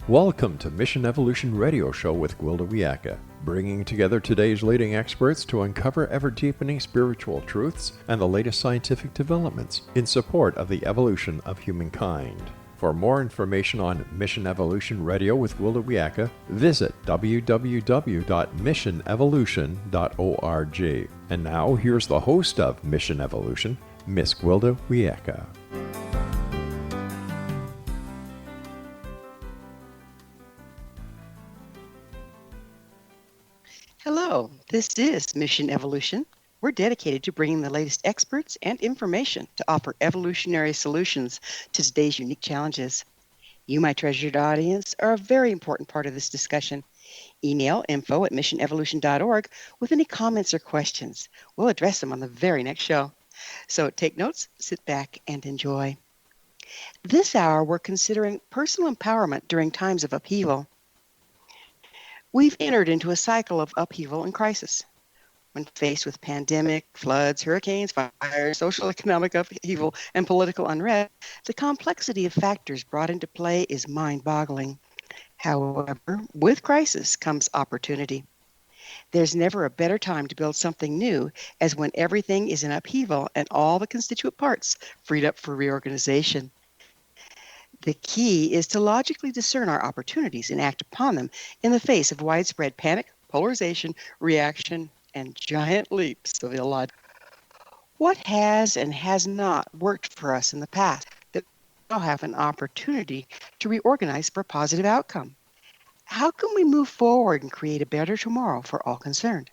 Welcome to Mission Evolution Radio Show with Gwilda Wiyaka, bringing together today's leading experts to uncover ever-deepening spiritual truths and the latest scientific developments in support of the evolution of humankind. For more information on Mission Evolution Radio with Gwilda Wiyaka, visit www.missionevolution.org. And now, here's the host of Mission Evolution, Miss Gwilda Wiyaka. Hello, this is Mission Evolution. We're dedicated to bringing the latest experts and information to offer evolutionary solutions to today's unique challenges. You, my treasured audience, are a very important part of this discussion. Email info@missionevolution.org with any comments or questions. We'll address them on the very next show. So take notes, sit back, and enjoy. This hour, we're considering personal empowerment during times of upheaval. We've entered into a cycle of upheaval and crisis. When faced with pandemic, floods, hurricanes, fires, social economic upheaval, and political unrest, the complexity of factors brought into play is mind-boggling. However, with crisis comes opportunity. There's never a better time to build something new as when everything is in upheaval and all the constituent parts freed up for reorganization. The key is to logically discern our opportunities and act upon them in the face of widespread panic, polarization, reaction, and giant leaps of illogic. What has and has not worked for us in the past that we now have an opportunity to reorganize for a positive outcome? How can we move forward and create a better tomorrow for all concerned?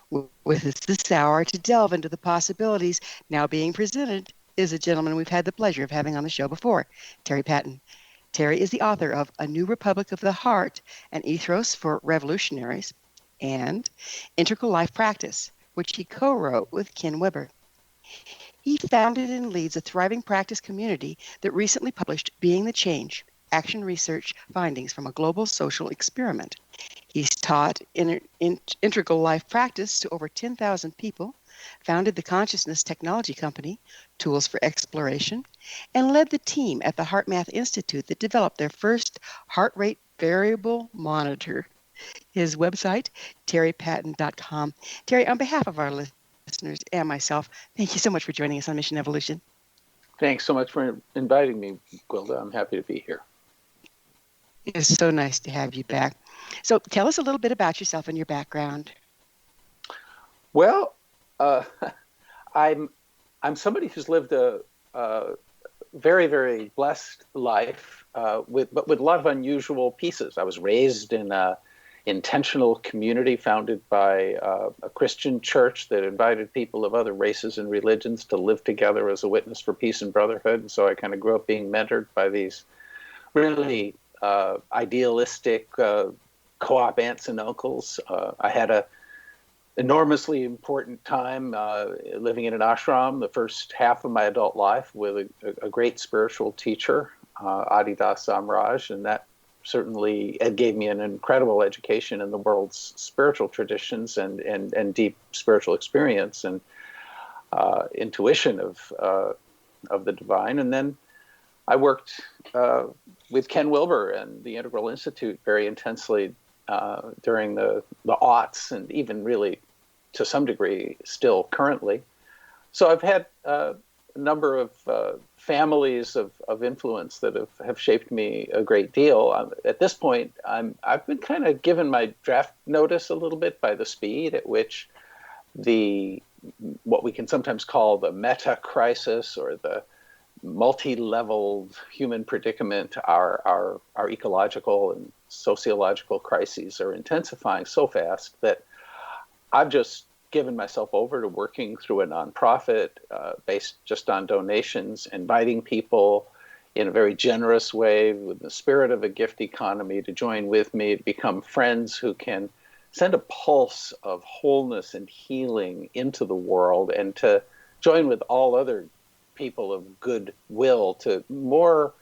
With us this hour to delve into the possibilities now being presented is a gentleman we've had the pleasure of having on the show before, Terry Patten. Terry is the author of A New Republic of the Heart, an Ethos for Revolutionaries, and Integral Life Practice, which he co-wrote with Ken Wilber. He founded and leads a thriving practice community that recently published Being the Change, Action Research Findings from a Global Social Experiment. He's taught Integral Life Practice to over 10,000 people, founded the consciousness technology company, Tools for Exploration, and led the team at the HeartMath Institute that developed their first heart rate variable monitor. His website, terrypatten.com. Terry, on behalf of our listeners and myself, thank you so much for joining us on Mission Evolution. Thanks so much for inviting me, Gwilda. I'm happy to be here. It's so nice to have you back. So tell us a little bit about yourself and your background. Well, I'm somebody who's lived a very, very blessed life, with a lot of unusual pieces. I was raised in an intentional community founded by a Christian church that invited people of other races and religions to live together as a witness for peace and brotherhood. And so I kind of grew up being mentored by these really idealistic co-op aunts and uncles. I had a enormously important time living in an ashram the first half of my adult life with a great spiritual teacher, Adidas Samraj, and that certainly gave me an incredible education in the world's spiritual traditions and deep spiritual experience and intuition of the divine. And then I worked with Ken Wilber and the Integral Institute very intensely during the aughts, and even really to some degree still currently. So I've had a number of families of influence that have shaped me a great deal. At this point, I've been kind of given my draft notice a little bit by the speed at which what we can sometimes call the meta crisis or the multi-leveled human predicament, our ecological and sociological crises are intensifying so fast that I've just given myself over to working through a nonprofit based just on donations, inviting people in a very generous way with the spirit of a gift economy to join with me, to become friends who can send a pulse of wholeness and healing into the world, and to join with all other people of goodwill to more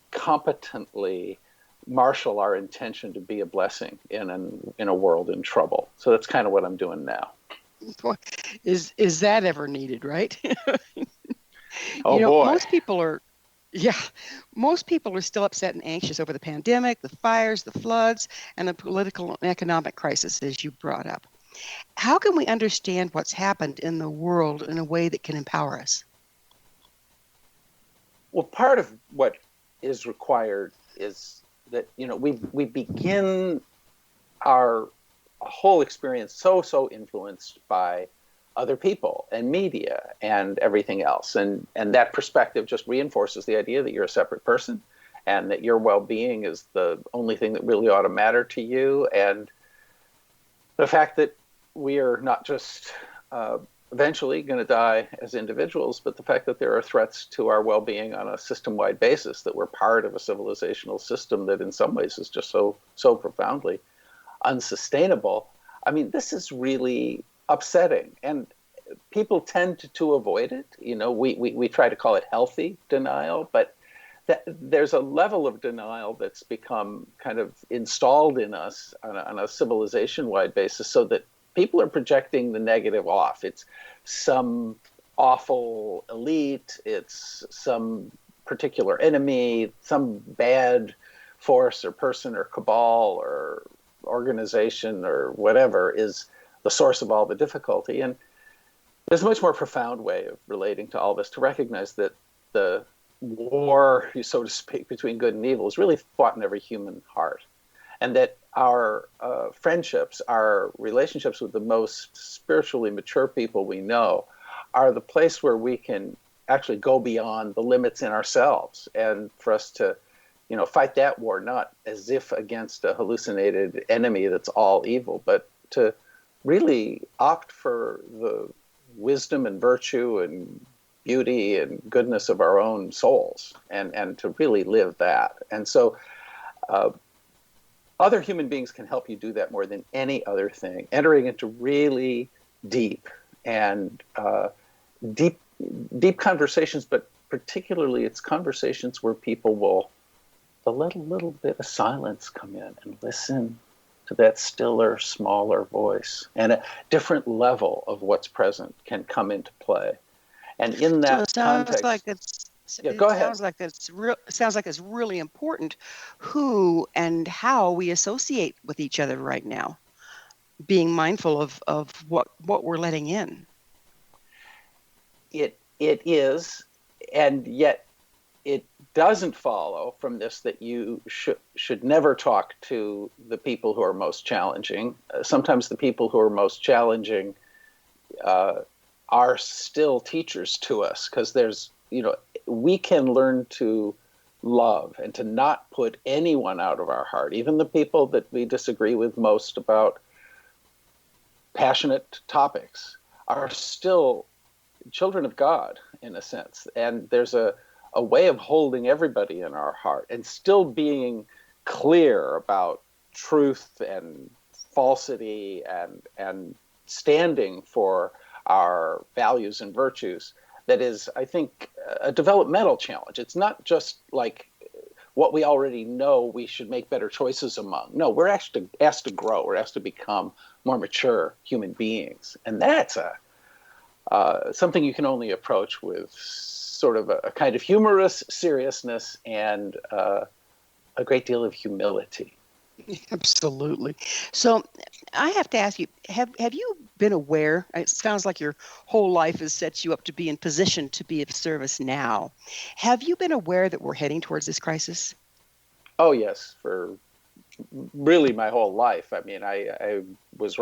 competently marshal our intention to be a blessing in a world in trouble. So that's kind of what I'm doing now. Is that ever needed, right? Oh boy. Most people are Yeah, most people are still upset and anxious over the pandemic, the fires, the floods, and the political and economic crisis, as you brought up. How can we understand what's happened in the world in a way that can empower us? Well, part of what is required is that we begin our whole experience so influenced by other people and media and everything else, and that perspective just reinforces the idea that you're a separate person and that your well-being is the only thing that really ought to matter to you, and the fact that we are not just eventually going to die as individuals, but the fact that there are threats to our well-being on a system-wide basis, that we're part of a civilizational system that in some ways is just so profoundly unsustainable. I mean, this is really upsetting, and people tend to avoid it. We try to call it healthy denial, but there's a level of denial that's become kind of installed in us on a civilization-wide basis, so that people are projecting the negative off. It's some awful elite, it's some particular enemy, some bad force or person or cabal or organization or whatever is the source of all the difficulty. And there's a much more profound way of relating to all this, to recognize that the war, so to speak, between good and evil is really fought in every human heart. And that our friendships, our relationships with the most spiritually mature people we know are the place where we can actually go beyond the limits in ourselves, and for us to fight that war, not as if against a hallucinated enemy that's all evil, but to really opt for the wisdom and virtue and beauty and goodness of our own souls, and to really live that. And so other human beings can help you do that more than any other thing, entering into really deep and deep conversations, but particularly it's conversations where people will let a little bit of silence come in and listen to that stiller, smaller voice, and a different level of what's present can come into play. And in that So it sounds context, like go ahead. sounds like it's really important who and how we associate with each other right now, being mindful of what we're letting in. It is, and yet it doesn't follow from this that you should never talk to the people who are most challenging. Sometimes the people who are most challenging are still teachers to us, because we can learn to love and to not put anyone out of our heart, even the people that we disagree with most about passionate topics are still children of God in a sense. And there's a way of holding everybody in our heart and still being clear about truth and falsity and standing for our values and virtues. That is, I think, a developmental challenge. It's not just like what we already know we should make better choices among. No, we're actually asked to grow. We're asked to become more mature human beings. And that's something you can only approach with sort of a kind of humorous seriousness and a great deal of humility. Absolutely. So I have to ask you, have you been aware? It sounds like your whole life has set you up to be in position to be of service now. Have you been aware that we're heading towards this crisis? Oh, yes, for really my whole life. I mean, I was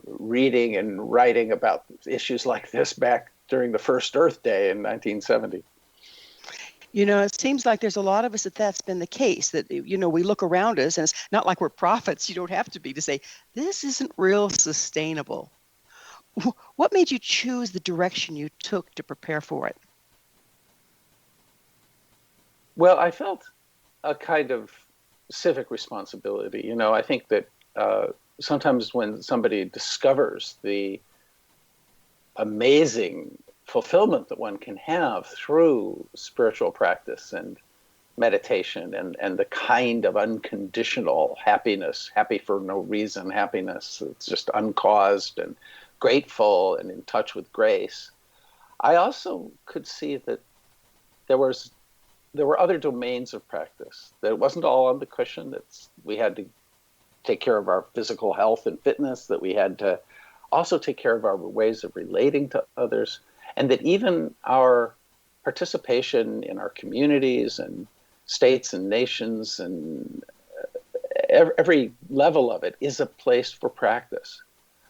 reading and writing about issues like this back during the first Earth Day in 1970. It seems like there's a lot of us that's been the case, that, we look around us, and it's not like we're prophets. You don't have to be to say, this isn't real sustainable. What made you choose the direction you took to prepare for it? Well, I felt a kind of civic responsibility. I think that sometimes when somebody discovers the amazing fulfillment that one can have through spiritual practice and meditation and the kind of unconditional happiness, happy for no reason happiness, it's just uncaused and grateful and in touch with grace. I also could see that there were other domains of practice. That it wasn't all on the cushion. We had to take care of our physical health and fitness, that we had to also take care of our ways of relating to others, and that even our participation in our communities and states and nations and every level of it is a place for practice.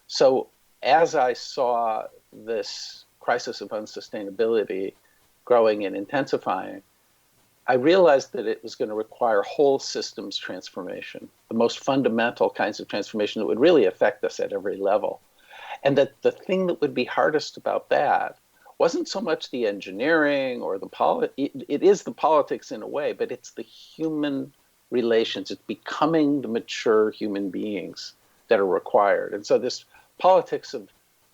So as I saw this crisis of unsustainability growing and intensifying, I realized that it was going to require whole systems transformation, the most fundamental kinds of transformation that would really affect us at every level. And that the thing that would be hardest about that wasn't so much the engineering or it is the politics in a way, but it's the human relations. It's becoming the mature human beings that are required. And so this politics of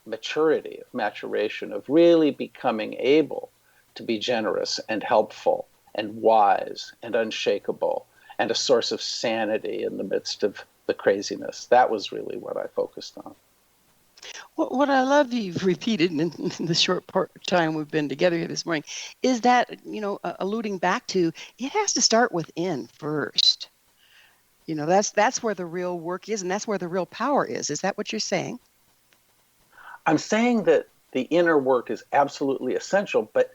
maturity, of maturation, of really becoming able to be generous and helpful and wise and unshakable and a source of sanity in the midst of the craziness. That was really what I focused on. What I love you've repeated in the short time we've been together here this morning is that, alluding back to, it has to start within first. That's where the real work is, and that's where the real power is. Is that what you're saying? I'm saying that the inner work is absolutely essential, but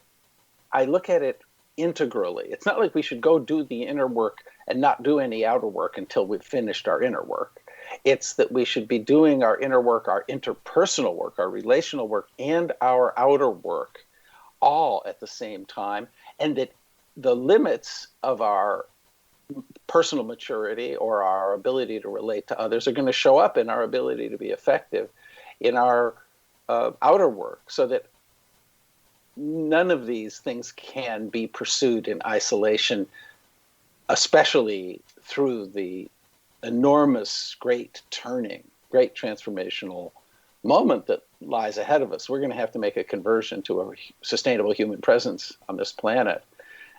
I look at it integrally. It's not like we should go do the inner work and not do any outer work until we've finished our inner work. It's that we should be doing our inner work, our interpersonal work, our relational work, and our outer work all at the same time, and that the limits of our personal maturity or our ability to relate to others are going to show up in our ability to be effective in our outer work, so that none of these things can be pursued in isolation, especially through the enormous, great transformational moment that lies ahead of us. We're going to have to make a conversion to a sustainable human presence on this planet,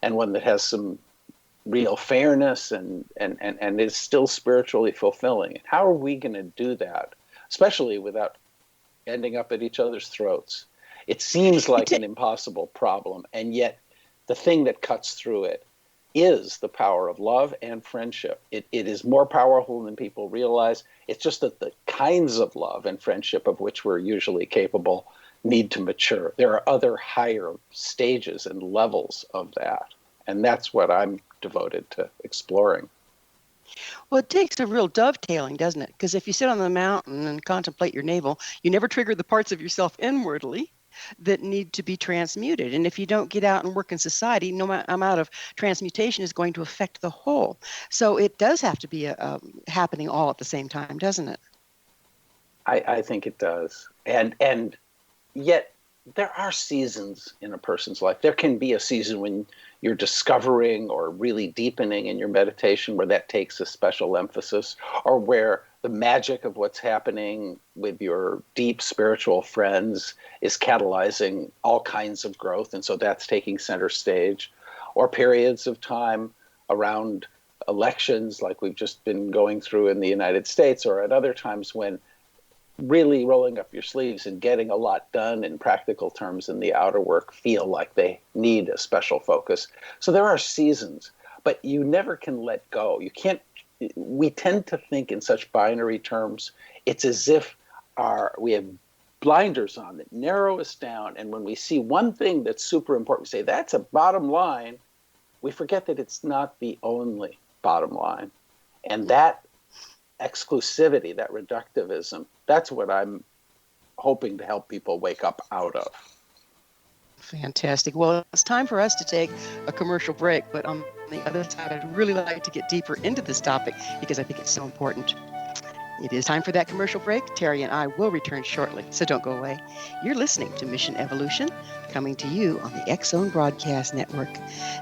and one that has some real fairness and is still spiritually fulfilling. How are we going to do that, especially without ending up at each other's throats? It seems like an impossible problem, and yet the thing that cuts through it is the power of love and friendship. It is more powerful than people realize. It's just that the kinds of love and friendship of which we're usually capable need to mature. There are other higher stages and levels of that, and that's what I'm devoted to exploring. Well, it takes a real dovetailing, doesn't it? Because if you sit on the mountain and contemplate your navel, you never trigger the parts of yourself inwardly that need to be transmuted. And if you don't get out and work in society, no amount of transmutation is going to affect the whole. So it does have to be happening all at the same time, doesn't it? I think it does. And yet there are seasons in a person's life. There can be a season when you're discovering or really deepening in your meditation where that takes a special emphasis, or where the magic of what's happening with your deep spiritual friends is catalyzing all kinds of growth, and so that's taking center stage, or periods of time around elections like we've just been going through in the United States, or at other times when really rolling up your sleeves and getting a lot done in practical terms in the outer work feel like they need a special focus. So there are seasons, but you never can let go. You can't. We tend to think in such binary terms. It's as if we have blinders on that narrow us down, and when we see one thing that's super important, we say that's a bottom line. We forget that it's not the only bottom line, and that exclusivity, that reductivism, that's what I'm hoping to help people wake up out of. Fantastic. Well, it's time for us to take a commercial break, but on the other side, I'd really like to get deeper into this topic because I think it's so important. It is time for that commercial break. Terry and I will return shortly, so don't go away. You're listening to Mission Evolution, coming to you on the X-Zone Broadcast Network,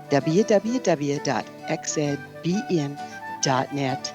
www.xzbn.net.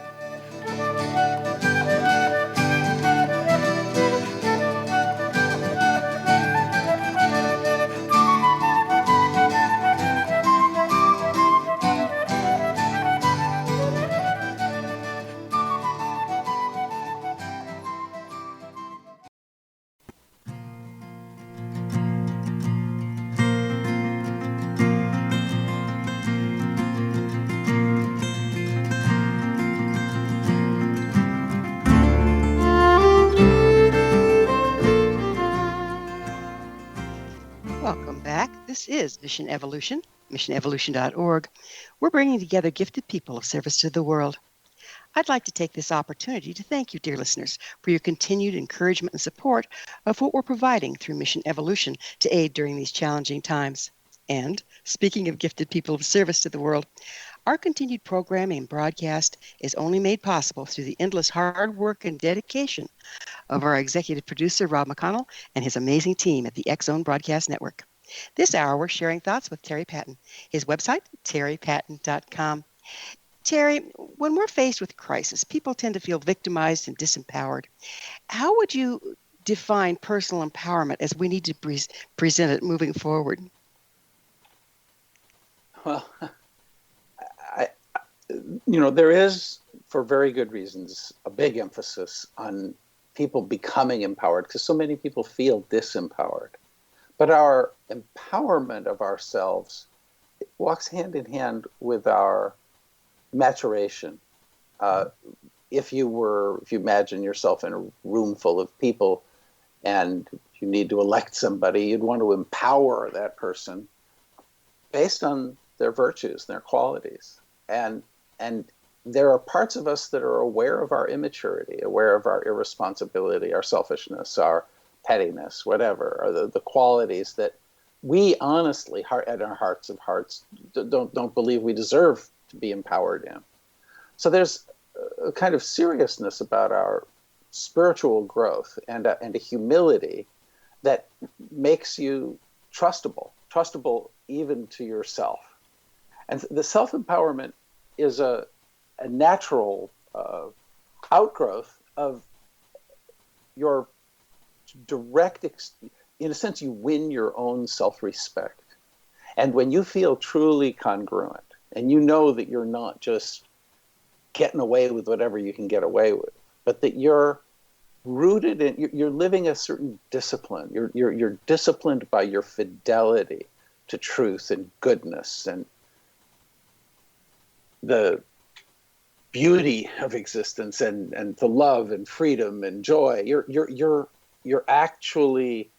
This is Mission Evolution, missionevolution.org. We're bringing together gifted people of service to the world. I'd like to take this opportunity to thank you, dear listeners, for your continued encouragement and support of what we're providing through Mission Evolution to aid during these challenging times. And speaking of gifted people of service to the world, our continued programming and broadcast is only made possible through the endless hard work and dedication of our executive producer, Rob McConnell, and his amazing team at the X Zone Broadcast Network. This hour, we're sharing thoughts with Terry Patten. His website, terrypatten.com. Terry, when we're faced with crisis, people tend to feel victimized and disempowered. How would you define personal empowerment as we need to present it moving forward? Well, there is, for very good reasons, a big emphasis on people becoming empowered because so many people feel disempowered. But our empowerment of ourselves walks hand in hand with our maturation. If you imagine yourself in a room full of people and you need to elect somebody, you'd want to empower that person based on their virtues, their qualities. And there are parts of us that are aware of our immaturity, aware of our irresponsibility, our selfishness, our pettiness, whatever, or the qualities that we honestly, at our hearts of hearts, don't believe we deserve to be empowered in. So there's a kind of seriousness about our spiritual growth and a humility that makes you trustable even to yourself. And the self-empowerment is a natural outgrowth of your direct, in a sense, you win your own self-respect. And when you feel truly congruent, and you know that you're not just getting away with whatever you can get away with, but that you're rooted in, you're living a certain discipline. You're disciplined by your fidelity to truth and goodness and the beauty of existence and the love and freedom and joy. You're actually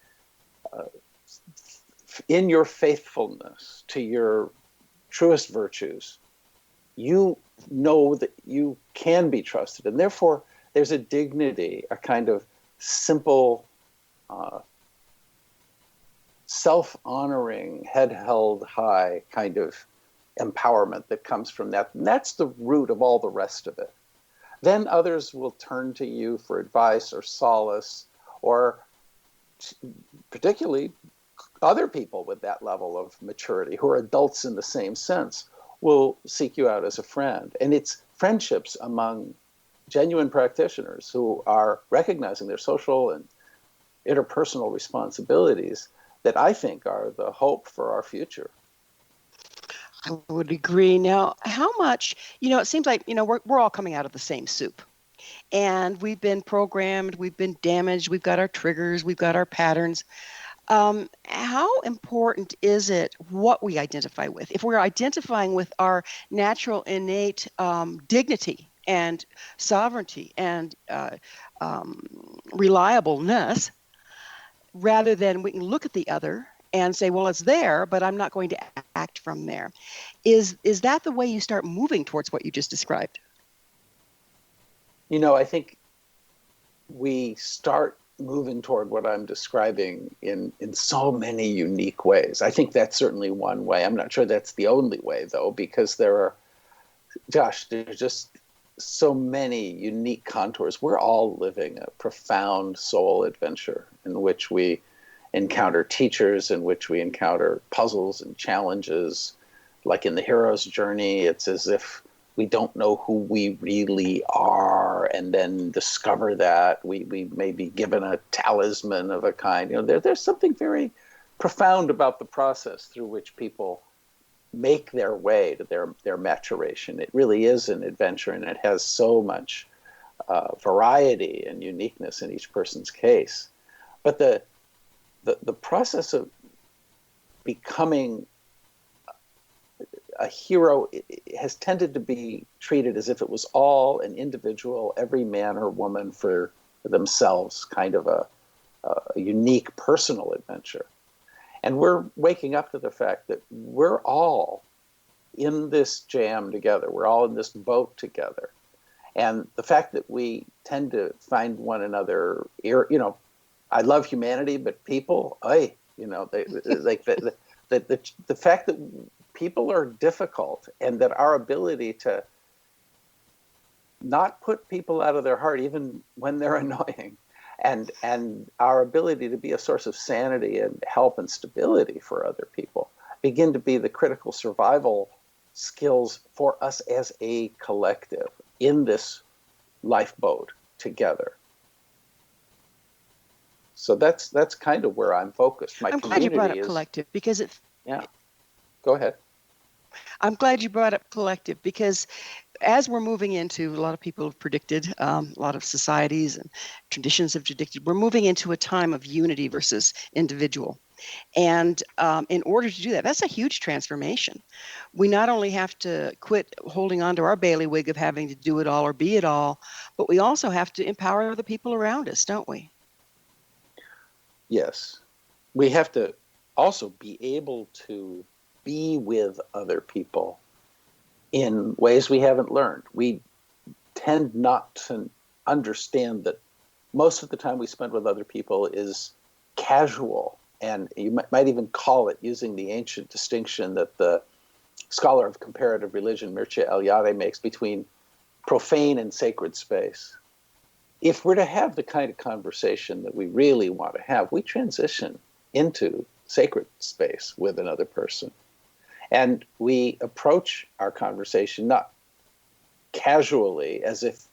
in your faithfulness to your truest virtues. You know that you can be trusted, and therefore there's a dignity, a kind of simple, self-honoring, head held high kind of empowerment that comes from that. And that's the root of all the rest of it. Then others will turn to you for advice or solace, or particularly other people with that level of maturity who are adults in the same sense will seek you out as a friend. And it's friendships among genuine practitioners who are recognizing their social and interpersonal responsibilities that I think are the hope for our future. I would agree. Now, how much, it seems like, we're all coming out of the same soup. And we've been programmed, we've been damaged, we've got our triggers, we've got our patterns. How important is it what we identify with? If we're identifying with our natural innate dignity and sovereignty and reliableness, rather than we can look at the other and say, well, it's there, but I'm not going to act from there. Is that the way you start moving towards what you just described? I think we start moving toward what I'm describing in so many unique ways. I think that's certainly one way. I'm not sure that's the only way, though, because there's just so many unique contours. We're all living a profound soul adventure in which we encounter teachers, in which we encounter puzzles and challenges. Like in the hero's journey, it's as if we don't know who we really are, and then discover that we may be given a talisman of a kind. There's something very profound about the process through which people make their way to their maturation. It really is an adventure, and it has so much variety and uniqueness in each person's case. But the process of becoming a hero has tended to be treated as if it was all an individual, every man or woman for themselves, kind of a unique personal adventure. And we're waking up to the fact that we're all in this jam together. We're all in this boat together. And the fact that we tend to find one another, I love humanity, but people, they like the fact that people are difficult, and that our ability to not put people out of their heart, even when they're annoying, and our ability to be a source of sanity and help and stability for other people begin to be the critical survival skills for us as a collective in this lifeboat together. So that's kind of where I'm focused. I'm glad you brought up collective, because yeah. Go ahead. I'm glad you brought up collective, because as we're moving into, a lot of people have predicted, a lot of societies and traditions have predicted, we're moving into a time of unity versus individual. And in order to do that, that's a huge transformation. We not only have to quit holding on to our bailiwick of having to do it all or be it all, but we also have to empower the people around us, don't we? Yes. We have to also be able to be with other people in ways we haven't learned. We tend not to understand that most of the time we spend with other people is casual. And you might even call it, using the ancient distinction that the scholar of comparative religion, Mircea Eliade, makes between profane and sacred space. If we're to have the kind of conversation that we really want to have, we transition into sacred space with another person. And we approach our conversation not casually as if,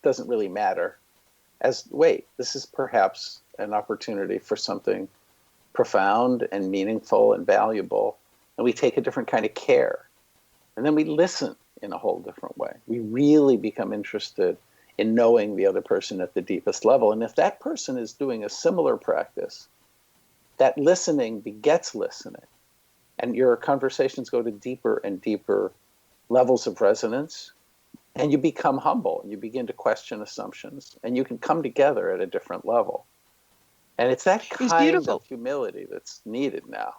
doesn't really matter, as, wait, this is perhaps an opportunity for something profound and meaningful and valuable. And we take a different kind of care. And then we listen in a whole different way. We really become interested in knowing the other person at the deepest level. And if that person is doing a similar practice, that listening begets listening. And your conversations go to deeper and deeper levels of resonance. And you become humble. And you begin to question assumptions. And you can come together at a different level. And it's that kind of humility that's needed now.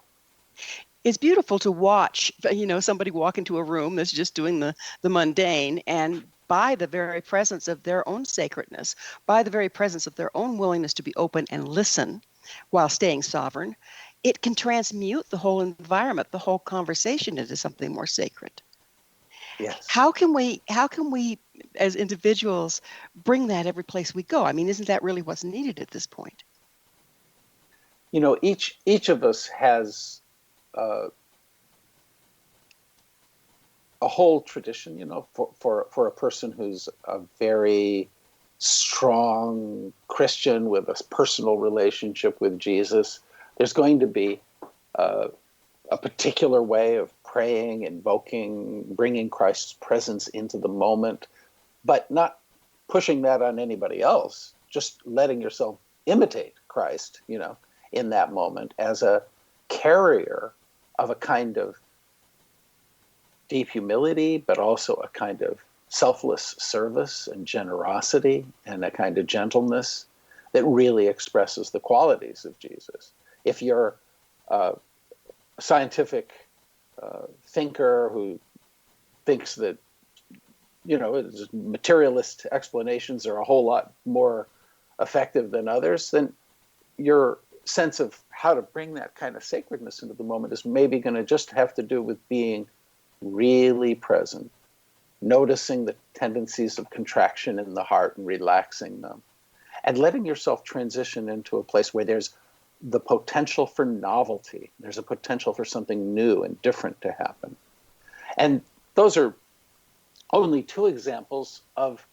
It's beautiful to watch, somebody walk into a room that's just doing the mundane, and by the very presence of their own sacredness, by the very presence of their own willingness to be open and listen while staying sovereign, it can transmute the whole environment, the whole conversation, into something more sacred. Yes. How can we as individuals bring that every place we go? I mean, isn't that really what's needed at this point? Each of us has a whole tradition, for a person who's a very strong Christian with a personal relationship with Jesus. There's going to be a particular way of praying, invoking, bringing Christ's presence into the moment, but not pushing that on anybody else, just letting yourself imitate Christ, in that moment as a carrier of a kind of deep humility, but also a kind of selfless service and generosity and a kind of gentleness that really expresses the qualities of Jesus. If you're a scientific thinker who thinks that, materialist explanations are a whole lot more effective than others, then your sense of how to bring that kind of sacredness into the moment is maybe going to just have to do with being really present, noticing the tendencies of contraction in the heart and relaxing them, and letting yourself transition into a place where there's the potential for novelty. There's a potential for something new and different to happen. And those are only two examples of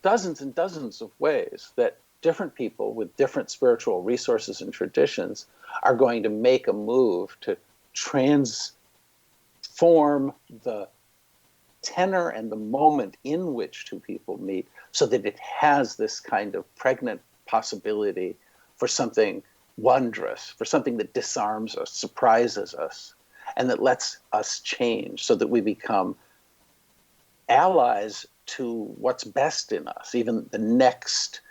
dozens and dozens of ways that different people with different spiritual resources and traditions are going to make a move to transform the tenor and the moment in which two people meet so that it has this kind of pregnant possibility for something wondrous, for something that disarms us, surprises us, and that lets us change so that we become allies to what's best in us, even the next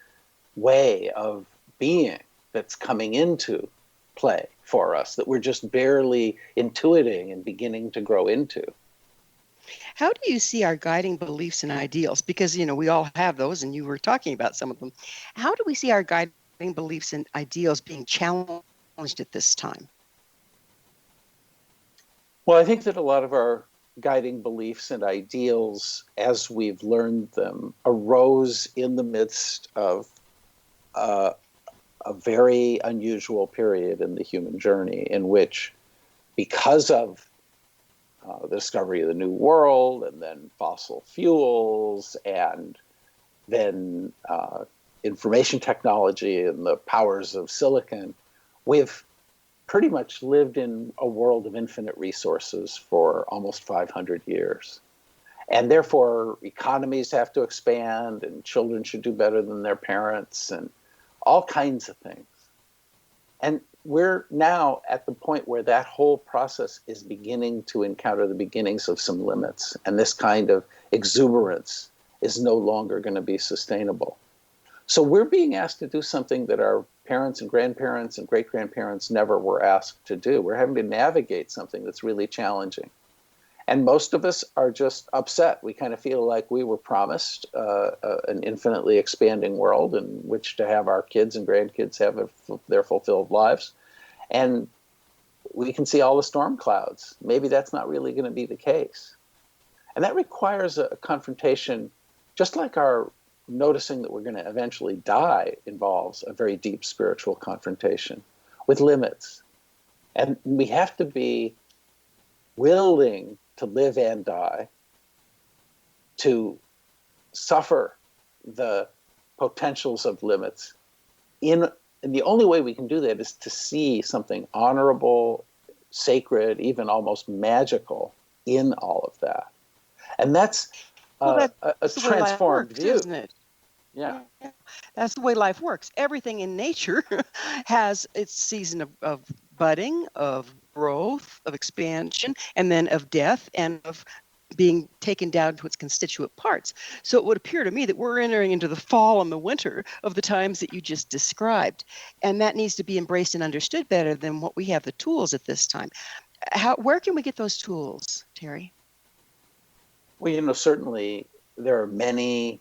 way of being that's coming into play for us that we're just barely intuiting and beginning to grow into. How do you see our guiding beliefs and ideals? Because, we all have those, and you were talking about some of them. How do we see our guiding beliefs and ideals being challenged at this time? Well, I think that a lot of our guiding beliefs and ideals, as we've learned them, arose in the midst of a very unusual period in the human journey in which, because of the discovery of the New World, and then fossil fuels, and then information technology and the powers of silicon, we've pretty much lived in a world of infinite resources for almost 500 years. And therefore, economies have to expand, and children should do better than their parents, and all kinds of things. And we're now at the point where that whole process is beginning to encounter the beginnings of some limits. And this kind of exuberance is no longer going to be sustainable. So we're being asked to do something that our parents and grandparents and great-grandparents never were asked to do. We're having to navigate something that's really challenging. And most of us are just upset. We kind of feel like we were promised an infinitely expanding world in which to have our kids and grandkids have their fulfilled lives. And we can see all the storm clouds. Maybe that's not really going to be the case. And that requires a confrontation, just like our noticing that we're going to eventually die involves a very deep spiritual confrontation with limits. And we have to be willing to live and die, to suffer the potentials of limits. And the only way we can do that is to see something honorable, sacred, even almost magical in all of that. And that's a transformed view, isn't it? Yeah. That's the way life works. Everything in nature has its season of budding, of growth, of expansion, and then of death, and of being taken down to its constituent parts. So it would appear to me that we're entering into the fall and the winter of the times that you just described. And that needs to be embraced and understood better than what we have the tools at this time. Where can we get those tools, Terry? Well, certainly there are many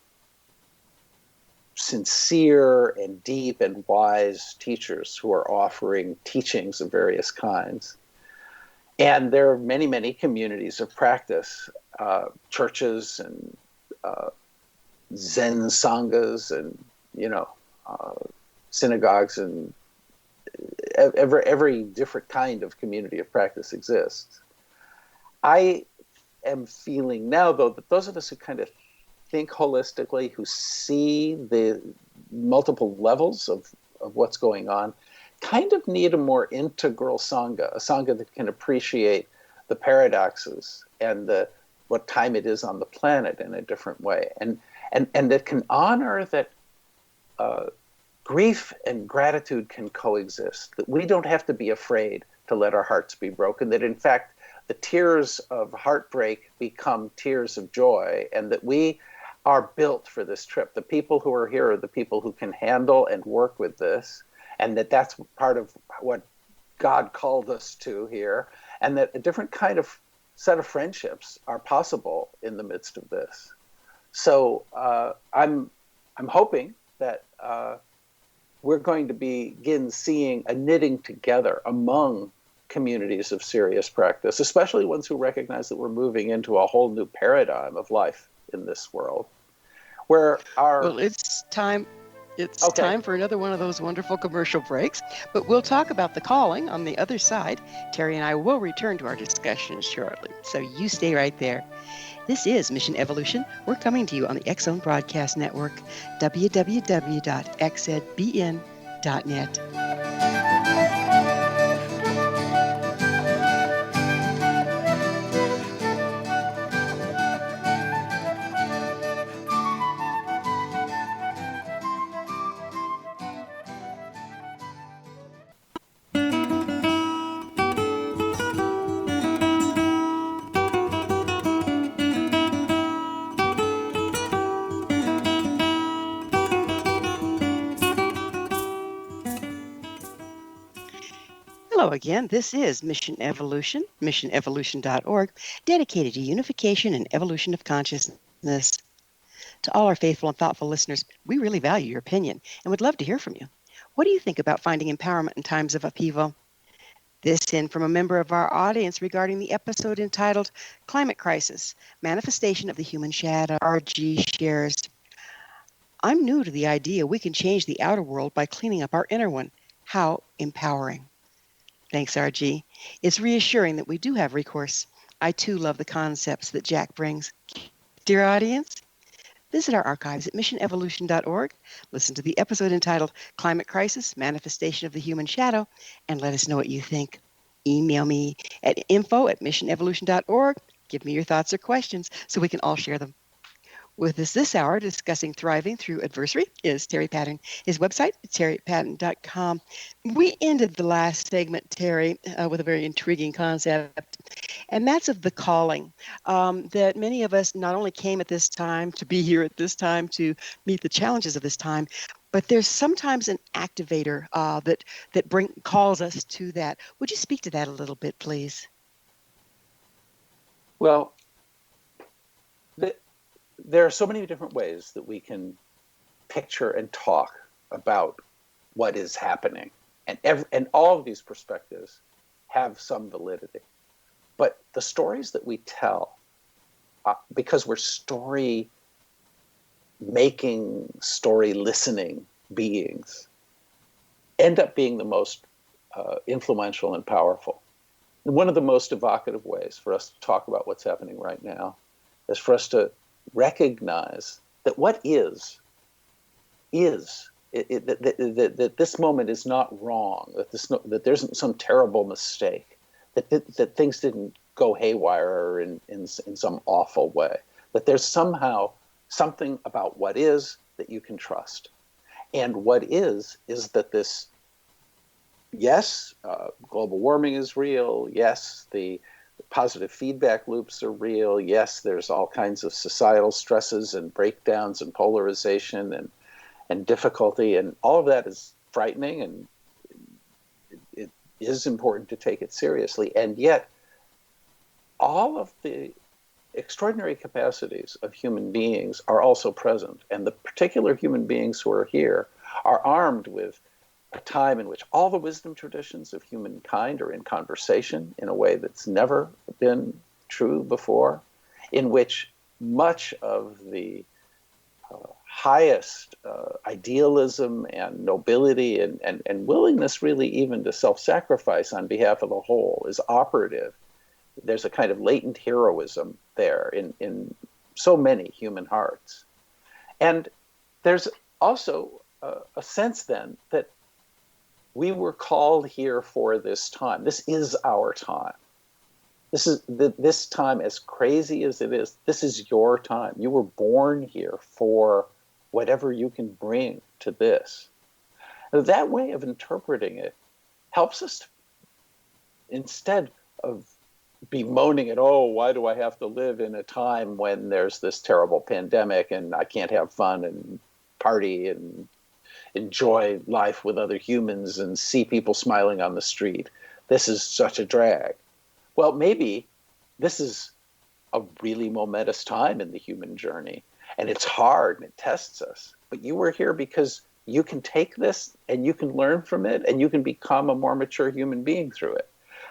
sincere and deep and wise teachers who are offering teachings of various kinds. And there are many, many communities of practice, churches and Zen sanghas and, synagogues, and every different kind of community of practice exists. I am feeling now, though, that those of us who kind of think holistically, who see the multiple levels of what's going on, kind of need a more integral sangha, a sangha that can appreciate the paradoxes and what time it is on the planet in a different way, and that can honor that grief and gratitude can coexist, that we don't have to be afraid to let our hearts be broken, that in fact the tears of heartbreak become tears of joy, and that we are built for this trip. The people who are here are the people who can handle and work with this, and that's part of what God called us to here, and that a different kind of set of friendships are possible in the midst of this. So I'm hoping that we're going to begin seeing a knitting together among communities of serious practice, especially ones who recognize that we're moving into a whole new paradigm of life in this world, where it's time for another one of those wonderful commercial breaks, but we'll talk about the calling on the other side. Terry and I will return to our discussion shortly, so you stay right there. This is Mission Evolution. We're coming to you on the X Zone Broadcast Network, www.xzbn.net. Hello again. This is Mission Evolution, missionevolution.org, dedicated to unification and evolution of consciousness. To all our faithful and thoughtful listeners, we really value your opinion and would love to hear from you. What do you think about finding empowerment in times of upheaval? This in from a member of our audience regarding the episode entitled Climate Crisis, Manifestation of the Human Shadow. RG shares, I'm new to the idea we can change the outer world by cleaning up our inner one. How empowering. Thanks, RG. It's reassuring that we do have recourse. I too love the concepts that Jack brings. Dear audience, visit our archives at missionevolution.org, listen to the episode entitled Climate Crisis, Manifestation of the Human Shadow, and let us know what you think. Email me at info@missionevolution.org. Give me your thoughts or questions so we can all share them. With us this hour discussing thriving through adversity is Terry Patten. His website, terrypatten.com. We ended the last segment, Terry, with a very intriguing concept, and that's of the calling, that many of us not only came at this time to be here at this time to meet the challenges of this time, but there's sometimes an activator that calls us to that. Would you speak to that a little bit, please? Well, there are so many different ways that we can picture and talk about what is happening, and all of these perspectives have some validity. But the stories that we tell, because we're story making, story listening beings, end up being the most influential and powerful. And one of the most evocative ways for us to talk about what's happening right now is for us to recognize that what is that this moment is not wrong, that there isn't some terrible mistake, that things didn't go haywire in some awful way, that there's somehow something about what is that you can trust. And what is that this, yes, global warming is real, yes, the positive feedback loops are real, yes, there's all kinds of societal stresses and breakdowns and polarization and difficulty, and all of that is frightening, and it is important to take it seriously. And yet, all of the extraordinary capacities of human beings are also present, and the particular human beings who are here are armed with a time in which all the wisdom traditions of humankind are in conversation in a way that's never been true before, in which much of the highest idealism and nobility and willingness really even to self-sacrifice on behalf of the whole is operative. There's a kind of latent heroism there in so many human hearts. And there's also a sense then that we were called here for this time. This is our time. This time, as crazy as it is, this is your time. You were born here for whatever you can bring to this. That way of interpreting it helps us to, instead of bemoaning it, oh, why do I have to live in a time when there's this terrible pandemic and I can't have fun and party and enjoy life with other humans and see people smiling on the street. This is such a drag. Well, maybe this is a really momentous time in the human journey, and it's hard and it tests us. But you were here because you can take this and you can learn from it and you can become a more mature human being through it.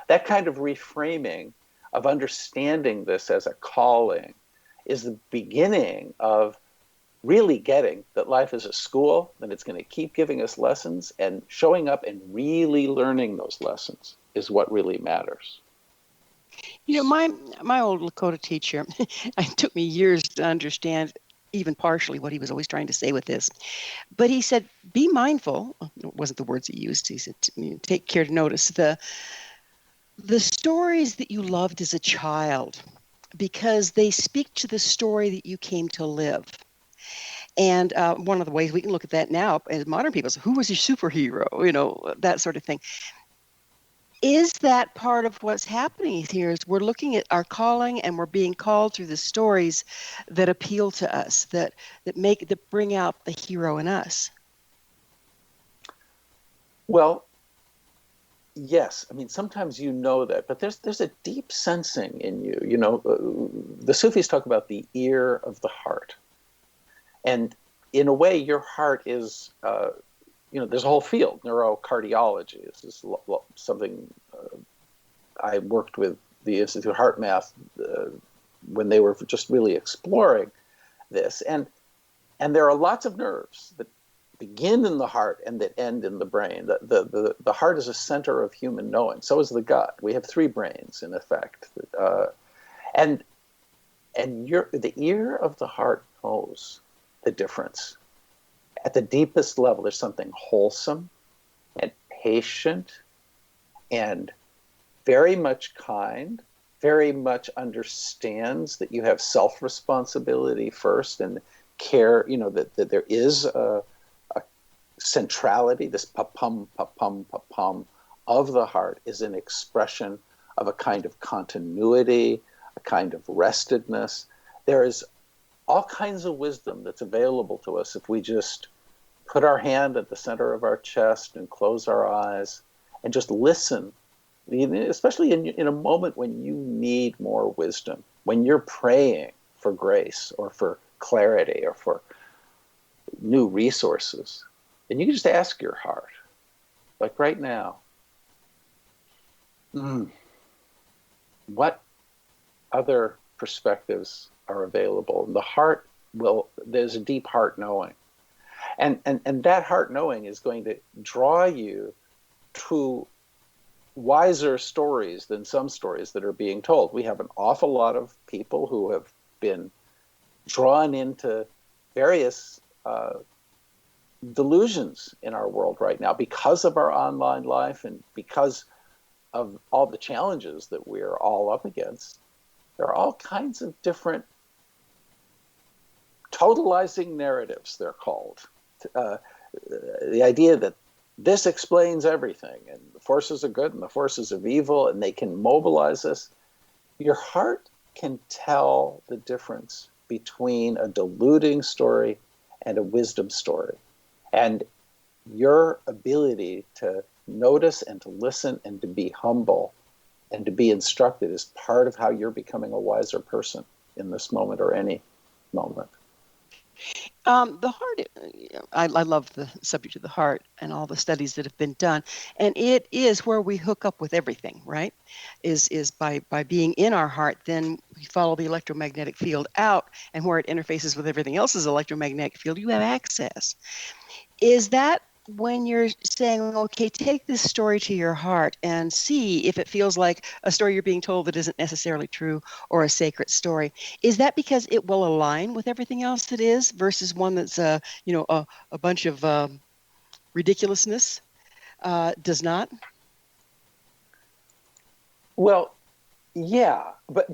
That kind of reframing of understanding this as a calling is the beginning of really getting that life is a school, that it's going to keep giving us lessons, and showing up and really learning those lessons is what really matters. You know, my old Lakota teacher, it took me years to understand even partially what he was always trying to say with this. But he said, be mindful, it wasn't the words he used, he said, take care to notice the stories that you loved as a child, because they speak to the story that you came to live. And one of the ways we can look at that now as modern people is, who was your superhero? You know, that sort of thing. Is that part of what's happening here? Is we're looking at our calling and we're being called through the stories that appeal to us, that bring out the hero in us? Well, yes, I mean, sometimes you know that, but there's a deep sensing in you. The Sufis talk about the ear of the heart. And in a way, your heart is, there's a whole field, neurocardiology. This is something I worked with the Institute HeartMath when they were just really exploring this. And there are lots of nerves that begin in the heart and that end in the brain. The heart is a center of human knowing. So is the gut. We have three brains, in effect. And the ear of the heart knows the difference. At the deepest level, there's something wholesome and patient and very much kind, very much understands that you have self-responsibility first and care, that there is a centrality, this pa-pum, pa-pum, pa-pum of the heart is an expression of a kind of continuity, a kind of restedness. There is all kinds of wisdom that's available to us if we just put our hand at the center of our chest and close our eyes and just listen, especially in a moment when you need more wisdom, when you're praying for grace or for clarity or for new resources. And you can just ask your heart, like right now, what other perspectives are available? And the heart there's a deep heart knowing. And that heart knowing is going to draw you to wiser stories than some stories that are being told. We have an awful lot of people who have been drawn into various delusions in our world right now because of our online life and because of all the challenges that we're all up against. There are all kinds of different totalizing narratives, they're called. The idea that this explains everything and the forces of good and the forces of evil and they can mobilize us. Your heart can tell the difference between a deluding story and a wisdom story. And your ability to notice and to listen and to be humble and to be instructed is part of how you're becoming a wiser person in this moment or any moment. The heart, I love the subject of the heart and all the studies that have been done. And it is where we hook up with everything, right? Is by being in our heart, then we follow the electromagnetic field out, and where it interfaces with everything else's electromagnetic field, you have access. Is that when you're saying, okay, take this story to your heart and see if it feels like a story you're being told that isn't necessarily true or a sacred story? Is that because it will align with everything else that is versus one that's a bunch of ridiculousness does not? Well, yeah, but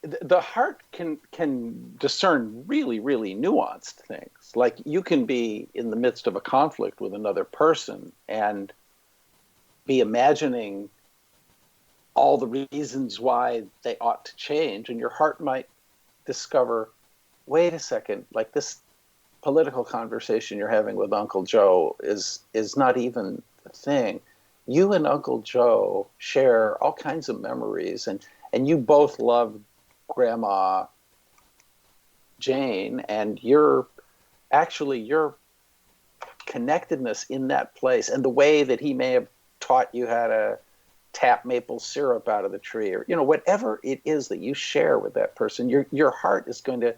the heart can discern really, really nuanced things. Like you can be in the midst of a conflict with another person and be imagining all the reasons why they ought to change, and your heart might discover, wait a second, like this political conversation you're having with Uncle Joe is not even a thing. You and Uncle Joe share all kinds of memories, and you both love Grandma Jane, and your connectedness in that place and the way that he may have taught you how to tap maple syrup out of the tree, or whatever it is that you share with that person, your heart is going to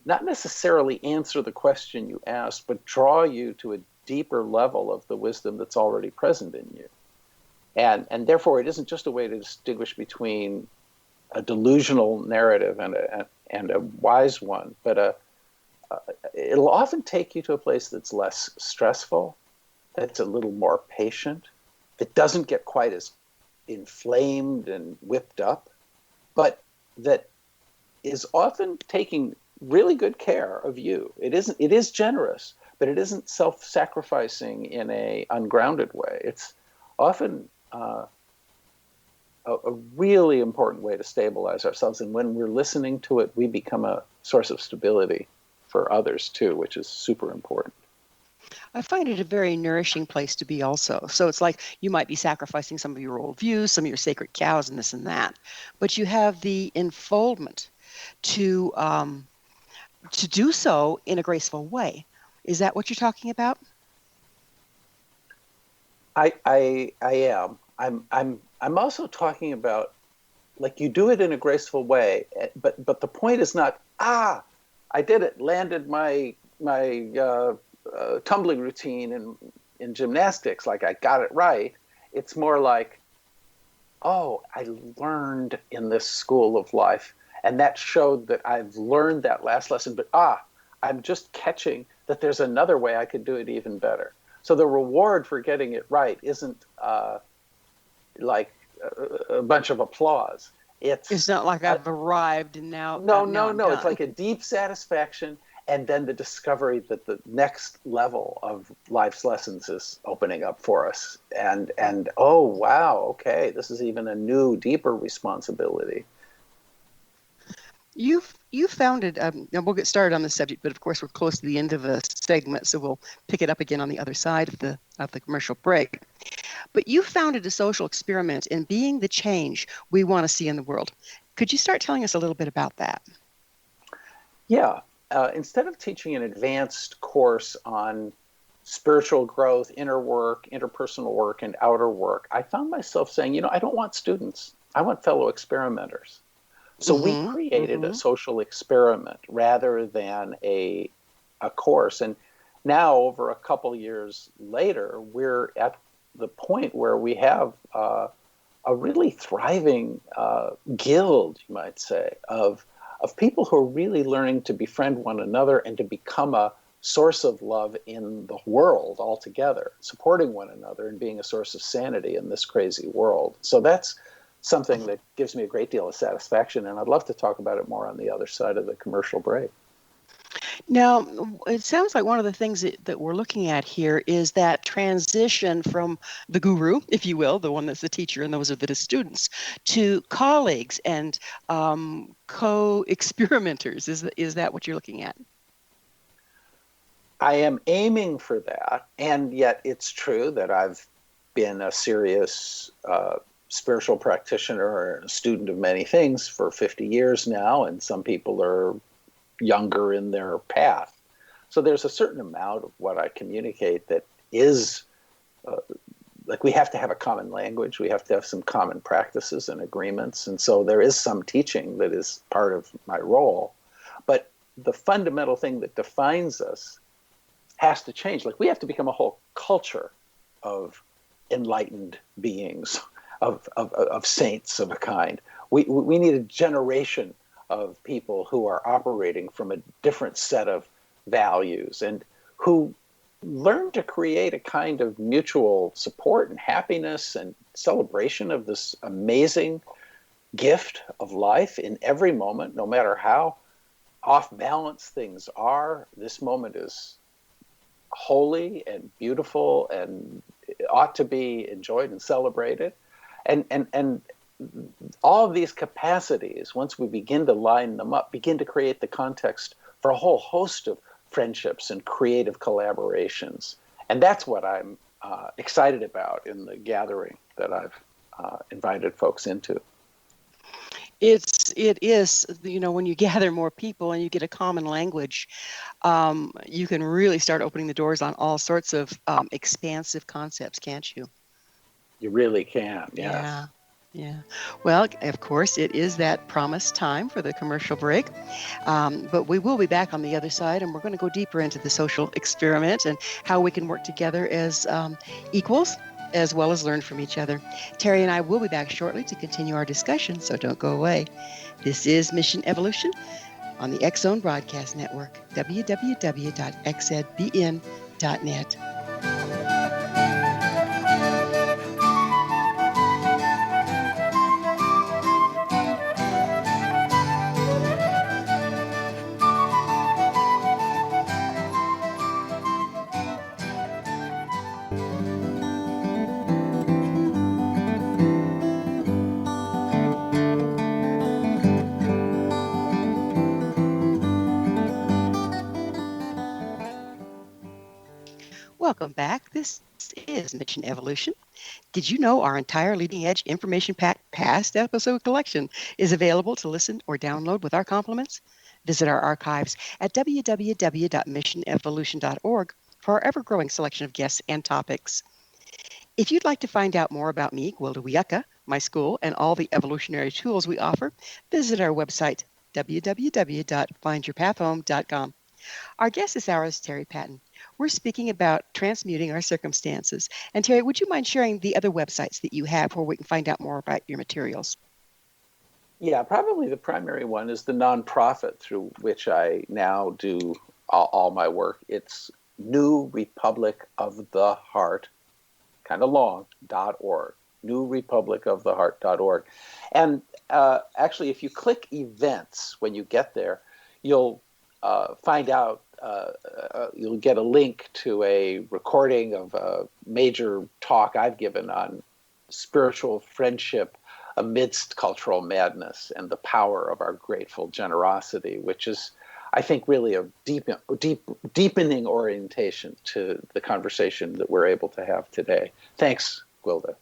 not necessarily answer the question you asked, but draw you to a deeper level of the wisdom that's already present in you. And therefore it isn't just a way to distinguish between a delusional narrative and a wise one, but it'll often take you to a place that's less stressful, that's a little more patient, that doesn't get quite as inflamed and whipped up, but that is often taking really good care of you. It is generous, but it isn't self-sacrificing in a ungrounded way. It's often a really important way to stabilize ourselves. And when we're listening to it, we become a source of stability for others too, which is super important. I find it a very nourishing place to be also. So it's like you might be sacrificing some of your old views, some of your sacred cows and this and that, but you have the enfoldment to do so in a graceful way. Is that what you're talking about? I am. I'm also talking about, like, you do it in a graceful way, but the point is not, I did it, landed my tumbling routine in gymnastics, like I got it right. It's more like, oh, I learned in this school of life, and that showed that I've learned that last lesson, but I'm just catching that there's another way I could do it even better. So the reward for getting it right isn't like a bunch of applause. It's not like I've arrived and now I'm No. It's done. like a deep satisfaction, and then the discovery that the next level of life's lessons is opening up for us. And oh wow, okay, this is even a new, deeper responsibility. You founded, and we'll get started on this subject, but of course we're close to the end of the segment, so we'll pick it up again on the other side of the commercial break. But you founded a social experiment in being the change we want to see in the world. Could you start telling us a little bit about that? Yeah. Instead of teaching an advanced course on spiritual growth, inner work, interpersonal work, and outer work, I found myself saying, I don't want students. I want fellow experimenters. So we created a social experiment rather than a course. And now, over a couple years later, we're at the point where we have a really thriving guild, you might say, of people who are really learning to befriend one another and to become a source of love in the world altogether, supporting one another and being a source of sanity in this crazy world. So that's something that gives me a great deal of satisfaction, and I'd love to talk about it more on the other side of the commercial break. Now, it sounds like one of the things that we're looking at here is that transition from the guru, if you will, the one that's the teacher and those are the students, to colleagues and co-experimenters. Is that what you're looking at? I am aiming for that, and yet it's true that I've been a serious spiritual practitioner or a student of many things for 50 years now, and some people are younger in their path. So there's a certain amount of what I communicate that is like, we have to have a common language, we have to have some common practices and agreements, and so there is some teaching that is part of my role. But the fundamental thing that defines us has to change. Like, we have to become a whole culture of enlightened beings, of saints of a kind. We need a generation of people who are operating from a different set of values and who learn to create a kind of mutual support and happiness and celebration of this amazing gift of life in every moment, no matter how off balance things are. This moment is holy and beautiful and ought to be enjoyed and celebrated. And all of these capacities, once we begin to line them up, begin to create the context for a whole host of friendships and creative collaborations. And that's what I'm excited about in the gathering that I've invited folks into. It is, when you gather more people and you get a common language, you can really start opening the doors on all sorts of expansive concepts, can't you? You really can, yes. Yeah. Well, of course, it is that promised time for the commercial break. But we will be back on the other side, and we're going to go deeper into the social experiment and how we can work together as equals, as well as learn from each other. Terry and I will be back shortly to continue our discussion, so don't go away. This is Mission Evolution on the X-Zone Broadcast Network, www.xzbn.net. Welcome back. This is Mission Evolution. Did you know our entire leading edge information packed past episode collection is available to listen or download with our compliments? Visit our archives at www.missionevolution.org for our ever growing selection of guests and topics. If you'd like to find out more about me, Gwilda Wiyaka, my school, and all the evolutionary tools we offer, visit our website, www.findyourpathhome.com. Our guest this hour is Terry Patten. We're speaking about transmuting our circumstances. And Terry, would you mind sharing the other websites that you have where we can find out more about your materials? Yeah, probably the primary one is the nonprofit through which I now do all my work. It's New Republic of the Heart, kind of long, .org, newrepublicoftheheart.org. And actually, if you click events when you get there, you'll find out, you'll get a link to a recording of a major talk I've given on spiritual friendship amidst cultural madness and the power of our grateful generosity, which is, I think, really a deepening orientation to the conversation that we're able to have today. Thanks, Gwilda.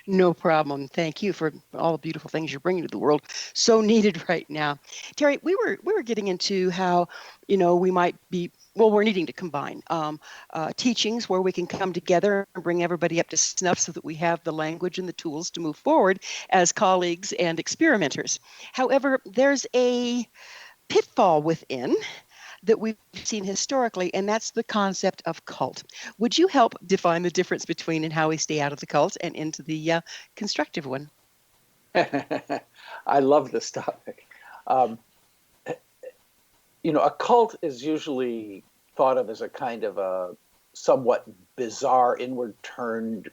No problem. Thank you for all the beautiful things you're bringing to the world. So needed right now. Terry, we were getting into how, we might be, we're needing to combine teachings where we can come together and bring everybody up to snuff so that we have the language and the tools to move forward as colleagues and experimenters. However, there's a pitfall within that we've seen historically, and that's the concept of cult. Would you help define the difference between and how we stay out of the cult and into the constructive one? I love this topic. A cult is usually thought of as a kind of a somewhat bizarre, inward-turned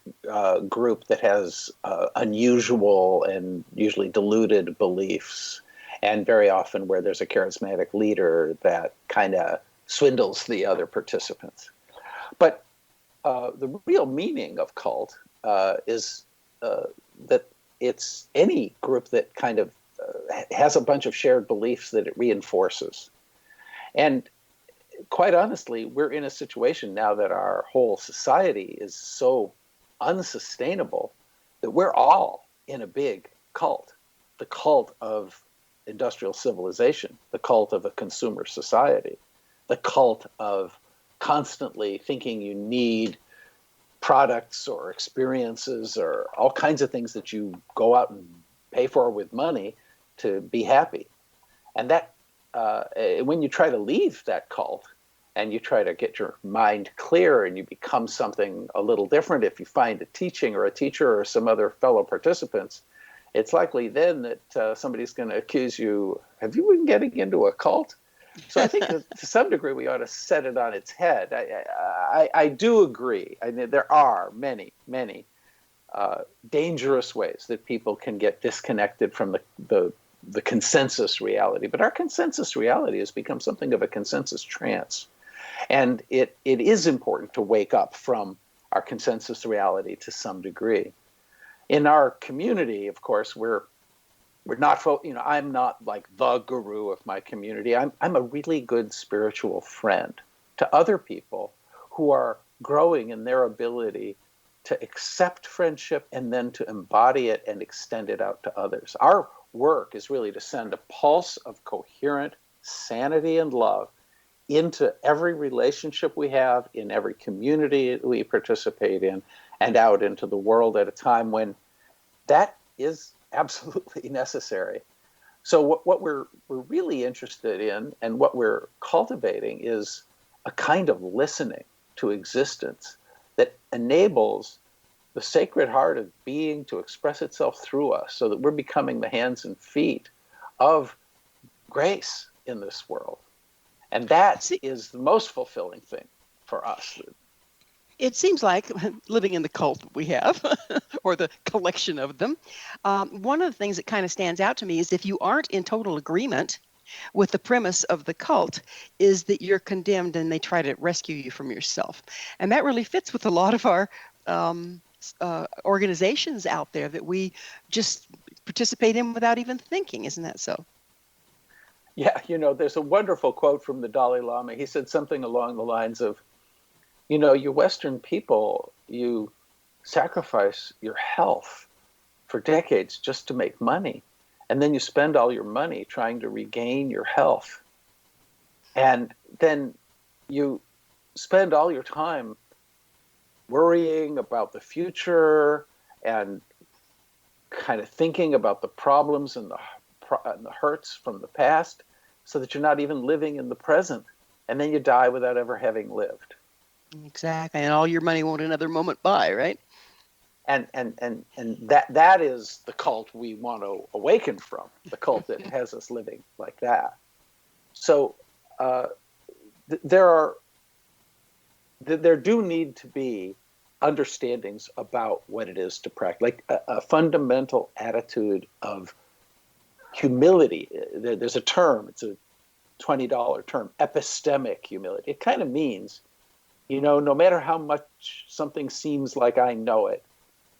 group that has unusual and usually deluded beliefs, and very often where there's a charismatic leader that kind of swindles the other participants. But the real meaning of cult is that it's any group that kind of has a bunch of shared beliefs that it reinforces. And quite honestly, we're in a situation now that our whole society is so unsustainable that we're all in a big cult, the cult of industrial civilization, the cult of a consumer society, the cult of constantly thinking you need products or experiences or all kinds of things that you go out and pay for with money to be happy. And that when you try to leave that cult and you try to get your mind clear and you become something a little different, if you find a teaching or a teacher or some other fellow participants, it's likely then that somebody's going to accuse you, have you been getting into a cult? So I think that to some degree we ought to set it on its head. I do agree. I mean, there are many, many dangerous ways that people can get disconnected from the consensus reality. But our consensus reality has become something of a consensus trance. And it is important to wake up from our consensus reality to some degree. In our community, of course, we're not, I'm not like the guru of my community. I'm a really good spiritual friend to other people who are growing in their ability to accept friendship and then to embody it and extend it out to others. Our work is really to send a pulse of coherent sanity and love into every relationship we have, in every community we participate in, and out into the world at a time when that is absolutely necessary. So what we're really interested in and what we're cultivating is a kind of listening to existence that enables the sacred heart of being to express itself through us so that we're becoming the hands and feet of grace in this world. And that is the most fulfilling thing for us. It seems like living in the cult that we have, or the collection of them, one of the things that kind of stands out to me is if you aren't in total agreement with the premise of the cult, is that you're condemned and they try to rescue you from yourself. And that really fits with a lot of our organizations out there that we just participate in without even thinking. Isn't that so? Yeah, there's a wonderful quote from the Dalai Lama. He said something along the lines of, You know, you Western people, you sacrifice your health for decades just to make money. And then you spend all your money trying to regain your health. And then you spend all your time worrying about the future and kind of thinking about the problems and the hurts from the past, so that you're not even living in the present. And then you die without ever having lived. Exactly. And all your money won't another moment buy, right? And that is the cult we want to awaken from, the cult that has us living like that. So there do need to be understandings about what it is to practice, like a fundamental attitude of humility. There's a term, it's a $20 term, epistemic humility. It kind of means, you know, no matter how much something seems like I know it,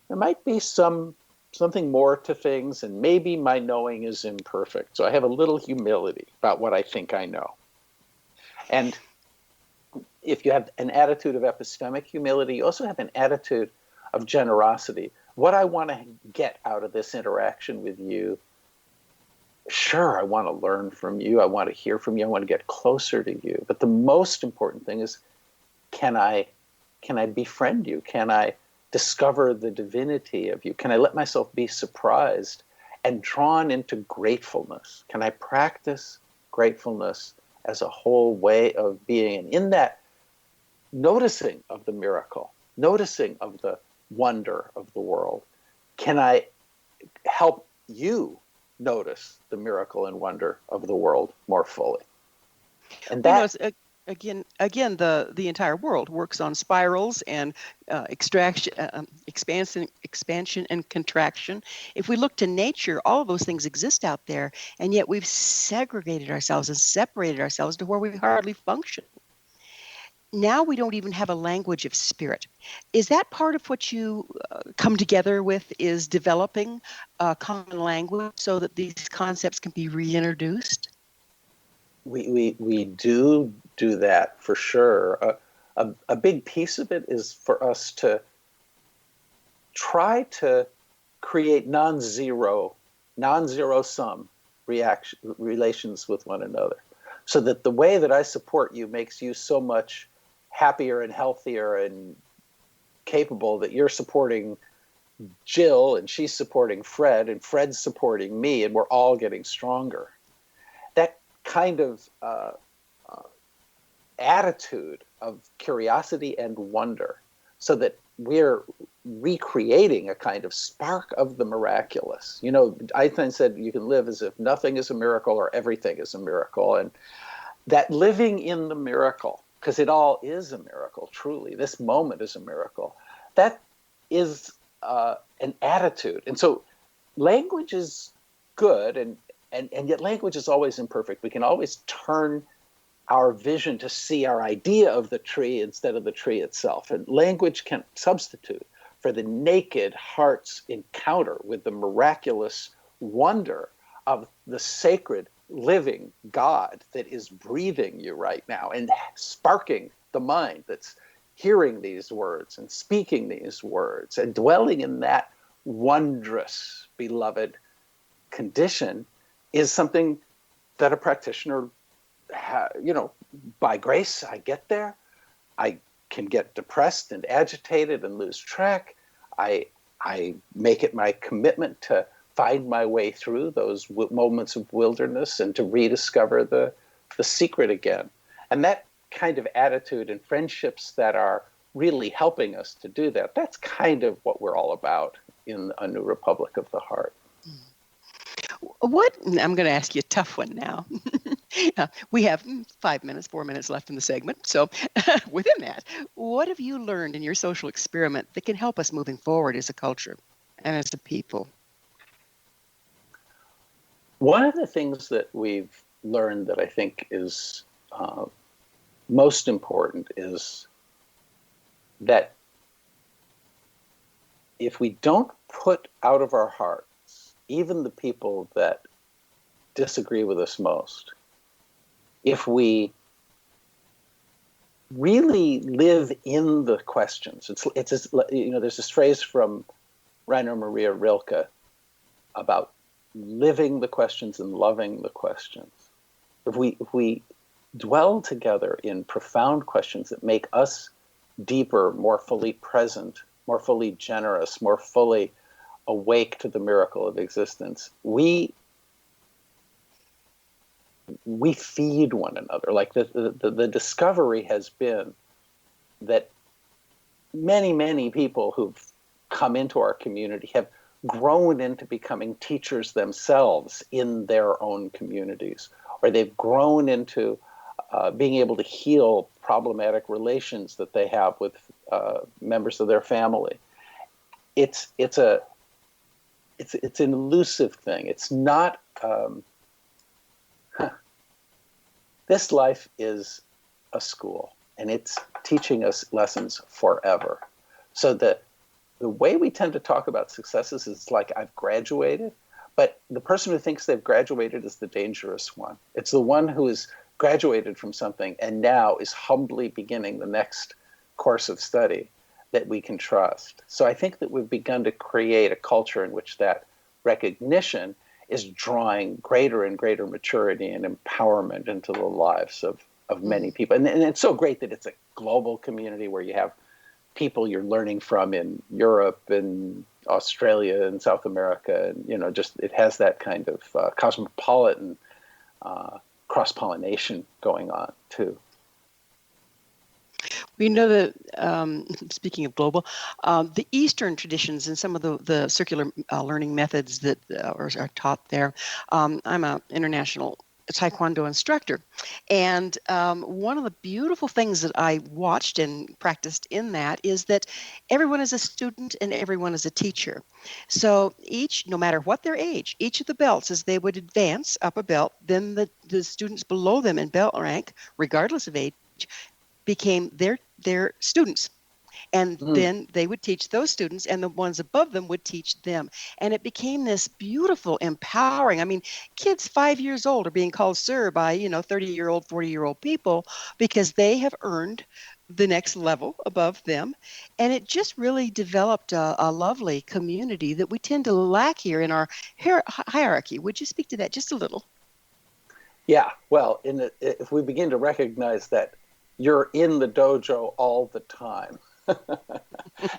there might be something more to things, and maybe my knowing is imperfect. So I have a little humility about what I think I know. And if you have an attitude of epistemic humility, you also have an attitude of generosity. What I want to get out of this interaction with you, sure, I want to learn from you. I want to hear from you. I want to get closer to you. But the most important thing is, can I befriend you? Can I discover the divinity of you? Can I let myself be surprised and drawn into gratefulness? Can I practice gratefulness as a whole way of being? And in that, noticing of the miracle, noticing of the wonder of the world, can I help you notice the miracle and wonder of the world more fully? And You know, that, it's, again, the entire world works on spirals and expansion and contraction. If we look to nature, all of those things exist out there, and yet we've segregated ourselves and separated ourselves to where we hardly function. Now we don't even have a language of spirit. Is that part of what you come together with, is developing a common language so that these concepts can be reintroduced? we do that for sure. A big piece of it is for us to try to create non-zero sum relations with one another, so that the way that I support you makes you so much happier and healthier and capable, that you're supporting Jill and she's supporting Fred and Fred's supporting me, and we're all getting stronger. That kind of attitude of curiosity and wonder, so that we're recreating a kind of spark of the miraculous. You know, Einstein said you can live as if nothing is a miracle or everything is a miracle. And that living in the miracle, because it all is a miracle, truly, this moment is a miracle, that is an attitude. And so language is good, and yet language is always imperfect. We can always turn our vision to see our idea of the tree instead of the tree itself. And language can substitute for the naked heart's encounter with the miraculous wonder of the sacred living God that is breathing you right now and sparking the mind that's hearing these words and speaking these words and dwelling in that wondrous, beloved condition, is something that a practitioner, you know, by grace, I get there. I can get depressed and agitated and lose track. I make it my commitment to find my way through those moments of wilderness and to rediscover the secret again. And that kind of attitude and friendships that are really helping us to do that, that's kind of what we're all about in A New Republic of the Heart. I'm going to ask you a tough one now. We have 4 minutes left in the segment. So within that, what have you learned in your social experiment that can help us moving forward as a culture and as a people? One of the things that we've learned that I think is most important is that if we don't put out of our hearts even the people that disagree with us most, if we really live in the questions. It's just, there's this phrase from Rainer Maria Rilke about living the questions and loving the questions. If we dwell together in profound questions that make us deeper, more fully present, more fully generous, more fully awake to the miracle of existence, we feed one another. Like the discovery has been that many, many people who've come into our community have grown into becoming teachers themselves in their own communities, or they've grown into being able to heal problematic relations that they have with members of their family. It's an elusive thing. It's not. This life is a school, and it's teaching us lessons forever. So the way we tend to talk about successes is like, I've graduated, but the person who thinks they've graduated is the dangerous one. It's the one who has graduated from something and now is humbly beginning the next course of study that we can trust. So I think that we've begun to create a culture in which that recognition is drawing greater and greater maturity and empowerment into the lives of many people. And it's so great that it's a global community where you have people you're learning from in Europe and Australia and South America. And, just it has that kind of cosmopolitan cross-pollination going on, too. We know that, speaking of global, the Eastern traditions and some of the circular learning methods that are taught there. I'm an international Taekwondo instructor, and one of the beautiful things that I watched and practiced in that is that everyone is a student and everyone is a teacher. So no matter what their age, each of the belts, as they would advance up a belt, then the students below them in belt rank, regardless of age, became their students. And then they would teach those students, and the ones above them would teach them. And it became this beautiful, empowering. I mean, kids 5 years old are being called sir by, 30-year-old, 40-year-old people because they have earned the next level above them. And it just really developed a lovely community that we tend to lack here in our hierarchy. Would you speak to that just a little? Yeah, well, if we begin to recognize that you're in the dojo all the time,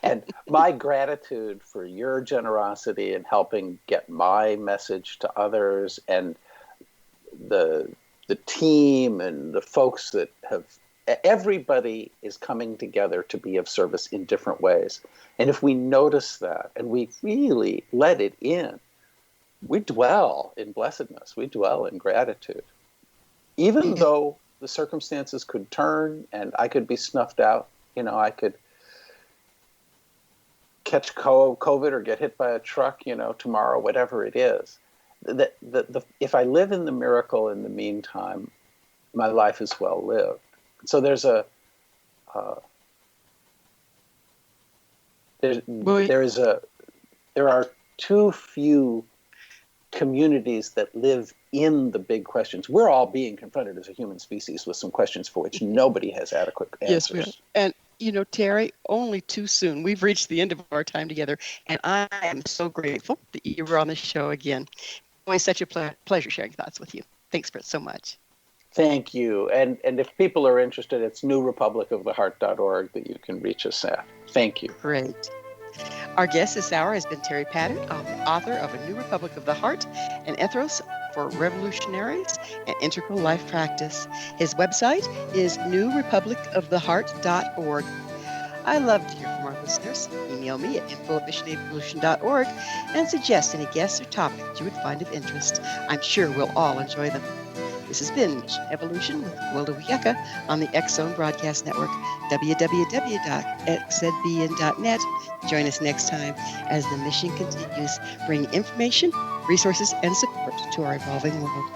and my gratitude for your generosity in helping get my message to others, and the team and the folks that everybody is coming together to be of service in different ways. And if we notice that and we really let it in, we dwell in blessedness, we dwell in gratitude. Even though the circumstances could turn and I could be snuffed out, I could catch COVID or get hit by a truck, tomorrow, whatever it is. If I live in the miracle in the meantime, my life is well lived. So there are too few communities that live in the big questions. We're all being confronted as a human species with some questions for which nobody has adequate answers. Yes, we are. And Terry, only too soon. We've reached the end of our time together, and I am so grateful that you were on the show again. Always such a pleasure sharing thoughts with you. Thanks for it so much. Thank you. And if people are interested, it's newrepublicoftheheart.org that you can reach us at. Thank you. Great. Our guest this hour has been Terry Patten, author of A New Republic of the Heart and Ethos for Revolutionaries and Integral Life Practice. His website is newrepublicoftheheart.org. I love to hear from our listeners. Email me at info@missionevolution.org and suggest any guests or topics you would find of interest. I'm sure we'll all enjoy them. This has been Mission Evolution with Gwilda Wiyaka on the X-Zone Broadcast Network, www.xzbn.net. Join us next time as the mission continues, bringing information, resources, and support to our evolving world.